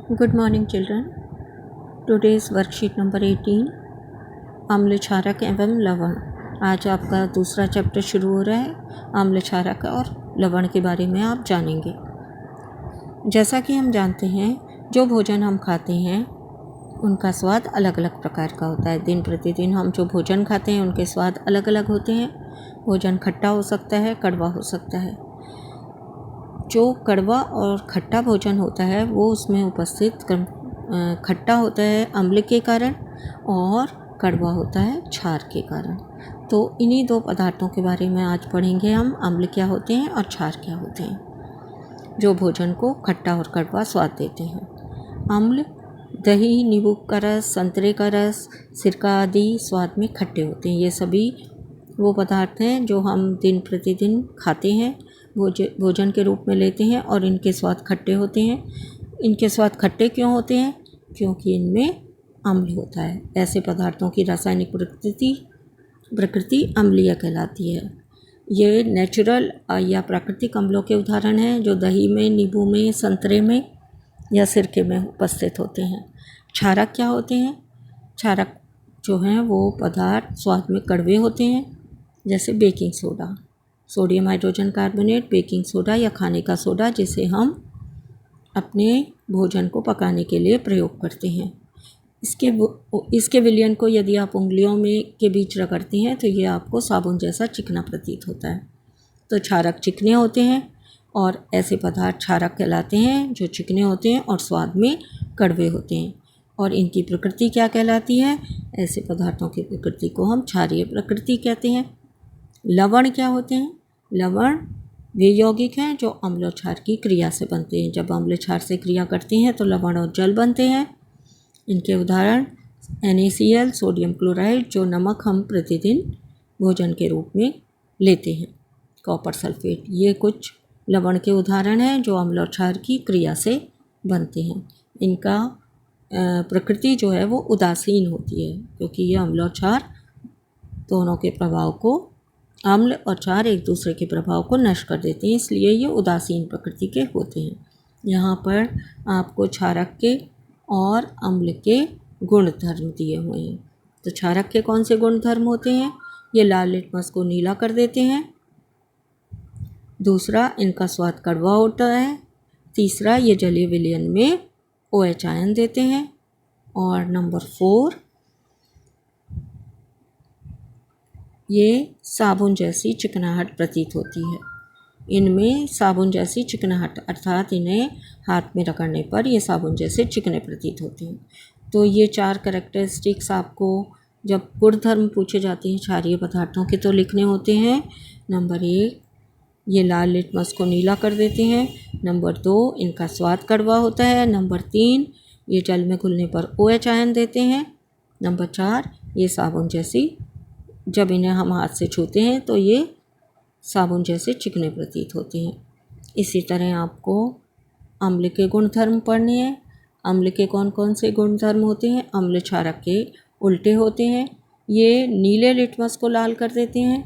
Good morning children. Today's worksheet number 18 अम्ल क्षारक एवं लवण। आज आपका दूसरा चैप्टर शुरू हो रहा है। अम्ल क्षारक और लवण के बारे में आप जानेंगे। जैसा कि हम जानते हैं, जो भोजन हम खाते हैं उनका स्वाद अलग अलग प्रकार का होता है। दिन प्रतिदिन हम जो भोजन खाते हैं उनके स्वाद अलग अलग होते हैं। भोजन खट्टा हो सकता है, कड़वा हो सकता है। जो कड़वा और खट्टा भोजन होता है वो उसमें उपस्थित खट्टा होता है अम्ल के कारण और कड़वा होता है क्षार के कारण। तो इन्हीं दो पदार्थों के बारे में आज पढ़ेंगे हम। अम्ल क्या होते हैं और क्षार क्या होते हैं, जो भोजन को खट्टा और कड़वा स्वाद देते हैं। अम्ल दही, नींबू का रस, संतरे का रस, सिरका आदि स्वाद में खट्टे होते हैं। ये सभी वो पदार्थ हैं जो हम दिन प्रतिदिन खाते हैं, भोजन के रूप में लेते हैं और इनके स्वाद खट्टे होते हैं। इनके स्वाद खट्टे क्यों होते हैं? क्योंकि इनमें अम्ल होता है। ऐसे पदार्थों की रासायनिक प्रकृति अम्लीय कहलाती है। ये नेचुरल या प्राकृतिक अम्लों के उदाहरण हैं जो दही में, नींबू में, संतरे में या सिरके में उपस्थित होते हैं। क्षारक क्या होते हैं? क्षारक जो हैं वो पदार्थ स्वाद में कड़वे होते हैं, जैसे baking soda, sodium hydrogen carbonate, baking soda या खाने का सोडा, जिसे हम अपने भोजन को पकाने के लिए प्रयोग करते हैं। इसके विलयन को यदि आप उंगलियों में के बीच रगड़ते हैं तो ये आपको साबुन जैसा चिकना प्रतीत होता है। तो क्षारक चिकने होते हैं और ऐसे पदार्थ क्षारक कहलाते हैं जो चिकने होते हैं और स्वाद में कड़वे होते हैं। और इनकी प्रकृति क्या कहलाती है? ऐसे पदार्थों की प्रकृति को हम क्षारीय प्रकृति कहते हैं। लवण क्या होते हैं? लवण वे यौगिक हैं जो अम्ल और क्षार की क्रिया से बनते हैं। जब अम्ल क्षार से क्रिया करते हैं तो लवण और जल बनते हैं। इनके उदाहरण NaCl, सोडियम क्लोराइड, जो नमक हम प्रतिदिन भोजन के रूप में लेते हैं, कॉपर सल्फेट, ये कुछ लवण के उदाहरण हैं जो अम्ल और क्षार की क्रिया से बनते हैं। इनका प्रकृति जो है वो उदासीन होती है, क्योंकि ये अम्ल और क्षार दोनों के प्रभाव को, अम्ल और क्षार एक दूसरे के प्रभाव को नष्ट कर देते हैं, इसलिए ये उदासीन प्रकृति के होते हैं। यहाँ पर आपको क्षारक के और अम्ल के गुण धर्म दिए हुए हैं। तो क्षारक के कौन से गुण धर्म होते हैं? ये लाल लिटमस को नीला कर देते हैं। दूसरा, इनका स्वाद कड़वा होता है। तीसरा, ये जलीय विलयन में OH आयन देते हैं। और नंबर 4, ये साबुन जैसी चिकनाहट प्रतीत होती है। इनमें साबुन जैसी चिकनाहट, अर्थात इन्हें हाथ में रगड़ने पर ये साबुन जैसे चिकने प्रतीत होते हैं। तो ये 4 कैरेक्टरिस्टिक्स आपको जब गुणधर्म पूछे जाते हैं क्षारीय पदार्थों के तो लिखने होते हैं। नंबर 1, ये लाल लिटमस को नीला कर देते हैं। नंबर 2, इनका स्वाद कड़वा होता है। नंबर 3, ये जल में घुलने पर OH आयन देते हैं। नंबर 4, ये साबुन जैसी, जब इन्हें हम हाथ से छूते हैं तो ये साबुन जैसे चिकने प्रतीत होते हैं। इसी तरह आपको अम्ल के गुणधर्म पढ़ने हैं। अम्ल के कौन कौन से गुणधर्म होते हैं? अम्ल क्षारक के उल्टे होते हैं। ये नीले लिटमस को लाल कर देते हैं।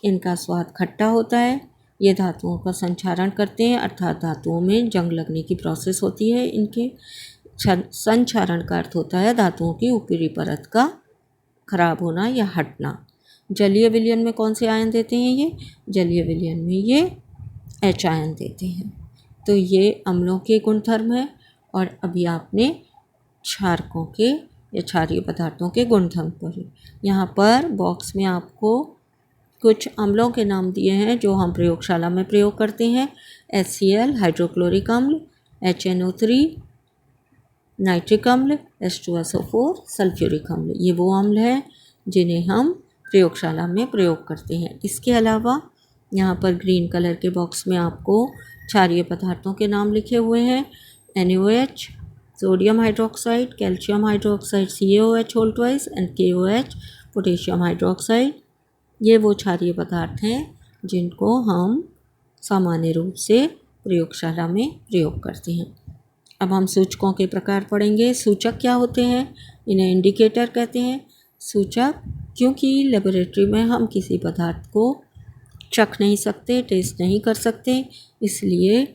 इनका स्वाद खट्टा होता है। ये धातुओं का संक्षारण करते हैं, अर्थात धातुओं में जंग लगने की प्रोसेस होती है। इनके संक्षारण का अर्थ होता है धातुओं की ऊपरी परत का खराब होना या हटना। जलीय विलयन में कौन से आयन देते हैं? ये जलीय विलयन में ये H आयन देते हैं। तो ये अम्लों के गुणधर्म है। और अभी आपने क्षारकों के या क्षारीय पदार्थों के गुणधर्म पढ़े। यहाँ पर बॉक्स में आपको कुछ अम्लों के नाम दिए हैं जो हम प्रयोगशाला में प्रयोग करते हैं। HCl हाइड्रोक्लोरिक अम्ल, HNO3 नाइट्रिक अम्ल, H2SO4 सल्फ्यूरिक अम्ल, ये वो अम्ल हैं जिन्हें हम प्रयोगशाला में प्रयोग करते हैं। इसके अलावा यहाँ पर ग्रीन कलर के बॉक्स में आपको क्षारीय पदार्थों के नाम लिखे हुए हैं। NaOH, sodium hydroxide, calcium hydroxide CaOH whole twice and KOH, potassium hydroxide, ये वो क्षारीय पदार्थ हैं जिनको हम सामान्य रूप से प्रयोगशाला में प्रयोग करते हैं। अब हम सूचकों के प्रकार पढ़ेंगे। सूचक क्या होते हैं? इन्हें इंडिकेटर कहते हैं। सूचक, क्योंकि लेबोरेटरी में हम किसी पदार्थ को चख नहीं सकते, टेस्ट नहीं कर सकते, इसलिए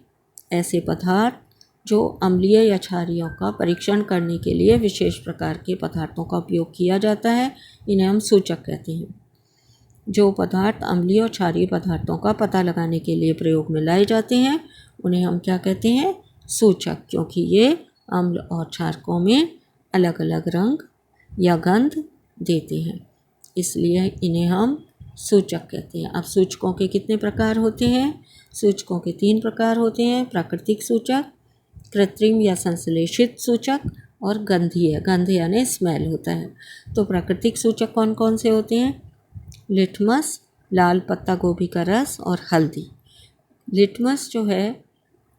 ऐसे पदार्थ जो अम्लीय या क्षारीयों का परीक्षण करने के लिए विशेष प्रकार के पदार्थों का उपयोग किया जाता है, इन्हें हम सूचक कहते हैं। जो पदार्थ अम्लीय और क्षारीय पदार्थों का पता लगाने के लिए प्रयोग में लाए जाते हैं उन्हें हम क्या कहते हैं? सूचक, क्योंकि ये अम्ल और क्षारकों में अलग अलग रंग या गंध देते हैं, इसलिए इन्हें हम सूचक कहते हैं। अब सूचकों के कितने प्रकार होते हैं? सूचकों के 3 प्रकार होते हैं: प्राकृतिक सूचक, कृत्रिम या संश्लेषित सूचक और गंधीय। गंध यानी स्मेल होता है। तो प्राकृतिक सूचक कौन कौन से होते हैं? लिटमस, लाल पत्ता गोभी का रस और हल्दी। लिटमस जो है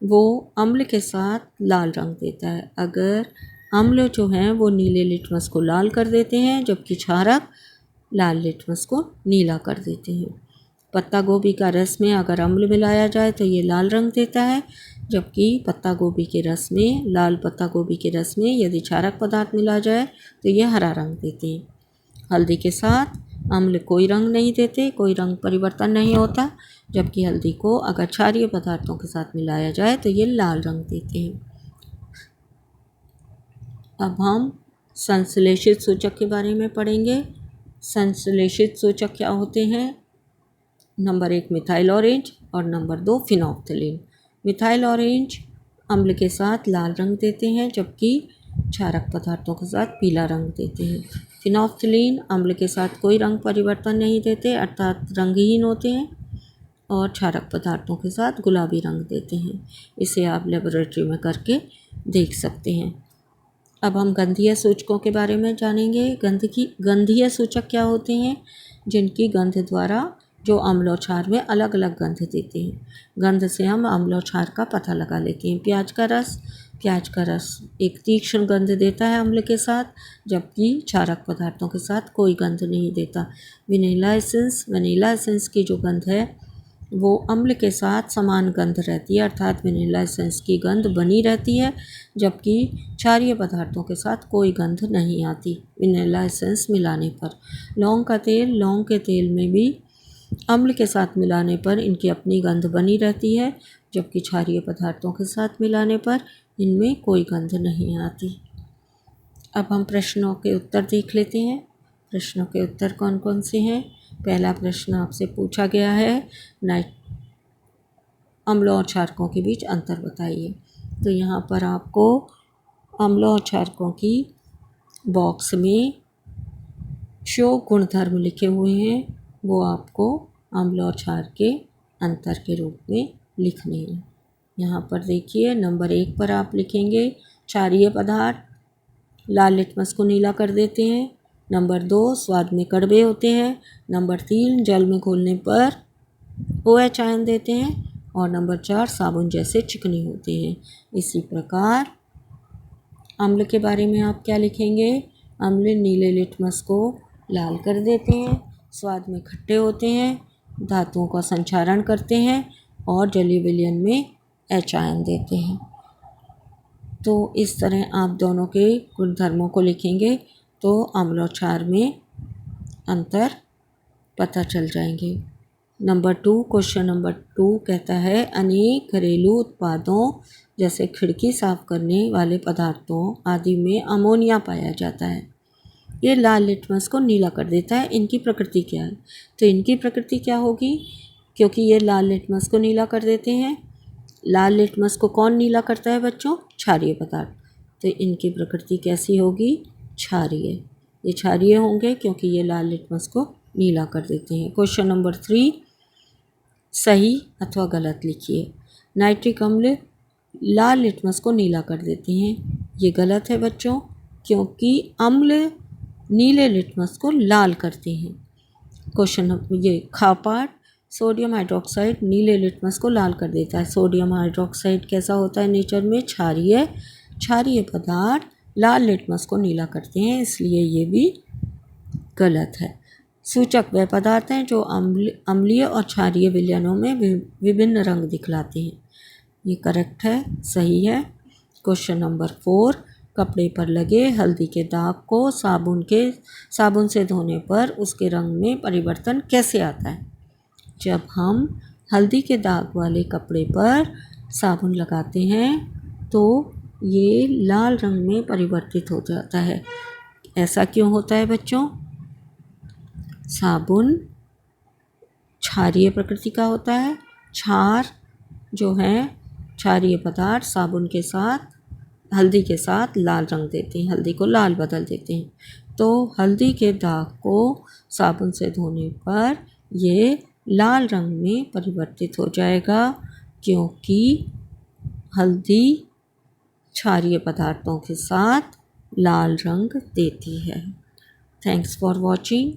वो अम्ल के साथ लाल रंग देता है। अगर अम्ल जो हैं वो नीले लिटमस को लाल कर देते हैं, जबकि क्षारक लाल लिटमस को नीला कर देते हैं। पत्ता गोभी का रस में अगर अम्ल मिलाया जाए तो ये लाल रंग देता है, जबकि पत्ता गोभी के रस में, लाल पत्ता गोभी के रस में यदि क्षारक पदार्थ मिला जाए तो ये हरा रंग देते हैं। हल्दी के साथ अम्ल कोई रंग नहीं देते, कोई रंग परिवर्तन नहीं होता, जबकि हल्दी को अगर क्षारीय पदार्थों के साथ मिलाया जाए तो ये लाल रंग देते हैं। अब हम संश्लेषित सूचक के बारे में पढ़ेंगे। संश्लेषित सूचक क्या होते हैं? नंबर 1 मिथाइल ऑरेंज और नंबर 2 फिनोल्फ्थलीन। मिथाइल ऑरेंज अम्ल के साथ लाल रंग देते हैं, जबकि क्षारक पदार्थों के साथ पीला रंग देते हैं। फिनोल्फ्थलीन अम्ल के साथ कोई रंग परिवर्तन नहीं देते, अर्थात रंगहीन होते हैं, और क्षारक पदार्थों के साथ गुलाबी रंग देते हैं। इसे आप लेबोरेटरी में करके देख सकते हैं। अब हम गंधीय सूचकों के बारे में जानेंगे। गंधीय सूचक क्या होते हैं? जिनकी गंध द्वारा जो अम्ल और क्षार में अलग अलग गंध देते हैं। गंध से हम अम्ल और क्षार का पता लगा लेते हैं। प्याज का रस एक तीक्ष्ण गंध देता है अम्ल के साथ, जबकि क्षारक पदार्थों के साथ कोई गंध नहीं देता। वनीला एसेंस की जो गंध है वो अम्ल के साथ समान गंध रहती है, अर्थात वनीला एसेंस की गंध बनी रहती है, जबकि क्षारीय पदार्थों के साथ कोई गंध नहीं आती वनीला एसेंस मिलाने पर। लौंग के तेल में भी अम्ल के साथ मिलाने पर इनकी अपनी गंध बनी रहती है, जबकि क्षारीय पदार्थों के साथ मिलाने पर इनमें कोई गंध नहीं आती। अब हम प्रश्नों के उत्तर देख लेते हैं। प्रश्नों के उत्तर कौन कौन से हैं? पहला प्रश्न आपसे पूछा गया है, अम्लों और क्षारकों के बीच अंतर बताइए। तो यहाँ पर आपको अम्लों और क्षारकों की बॉक्स में जो गुणधर्म लिखे हुए हैं वो आपको अम्ल और क्षार के अंतर के रूप में लिखने हैं। यहाँ पर देखिए, नंबर 1 पर आप लिखेंगे क्षारीय पदार्थ लाल लिटमस को नीला कर देते हैं। नंबर 2 स्वाद में कड़वे होते हैं। नंबर 3 जल में घोलने पर OH आयन देते हैं। और नंबर 4 साबुन जैसे चिकने होते हैं। इसी प्रकार अम्ल के बारे में आप क्या लिखेंगे? अम्ल नीले लिटमस को लाल कर देते हैं, स्वाद में खट्टे होते हैं, धातुओं का संक्षारण करते हैं और जलीय विलयन में H आयन देते हैं। तो इस तरह आप दोनों के गुणधर्मों को लिखेंगे तो अम्ल और क्षार में अंतर पता चल जाएंगे। क्वेश्चन नंबर 2 कहता है अनेक घरेलू उत्पादों जैसे खिड़की साफ करने वाले पदार्थों आदि में अमोनिया पाया जाता है। ये लाल लिटमस को नीला कर देता है। इनकी प्रकृति क्या है? तो इनकी प्रकृति क्या होगी? क्योंकि ये लाल लिटमस को नीला कर देते हैं। लाल लिटमस को कौन नीला करता है बच्चों? क्षारीय पदार्थ। तो इनकी प्रकृति कैसी होगी? क्षारीय। ये क्षारीय होंगे क्योंकि ये लाल लिटमस को नीला कर देते हैं। क्वेश्चन नंबर 3 सही अथवा गलत लिखिए। नाइट्रिक अम्ल लाल लिटमस को नीला कर देते हैं। ये गलत है बच्चों, क्योंकि अम्ल नीले लिटमस को लाल करते हैं। क्वेश्चन ये खापाट सोडियम हाइड्रोक्साइड नीले लिटमस को लाल कर देता है। सोडियम हाइड्रोक्साइड कैसा होता है नेचर में? क्षारीय पदार्थ लाल लिटमस को नीला करते हैं, इसलिए ये भी गलत है। सूचक वह पदार्थ हैं जो अम्लीय और क्षारीय विलयनों में विभिन्न रंग दिखलाते हैं। ये करेक्ट है, सही है। क्वेश्चन नंबर 4 कपड़े पर लगे हल्दी के दाग को साबुन से धोने पर उसके रंग में परिवर्तन कैसे आता है? जब हम हल्दी के दाग वाले कपड़े पर साबुन लगाते हैं तो ये लाल रंग में परिवर्तित हो जाता है। ऐसा क्यों होता है बच्चों? साबुन क्षारीय प्रकृति का होता है। क्षार जो है क्षारीय पदार्थ साबुन के साथ हल्दी के साथ लाल रंग देते हैं, हल्दी को लाल बदल देते हैं। तो हल्दी के दाग को साबुन से धोने पर ये लाल रंग में परिवर्तित हो जाएगा, क्योंकि हल्दी क्षारीय पदार्थों के साथ लाल रंग देती है। Thanks for watching.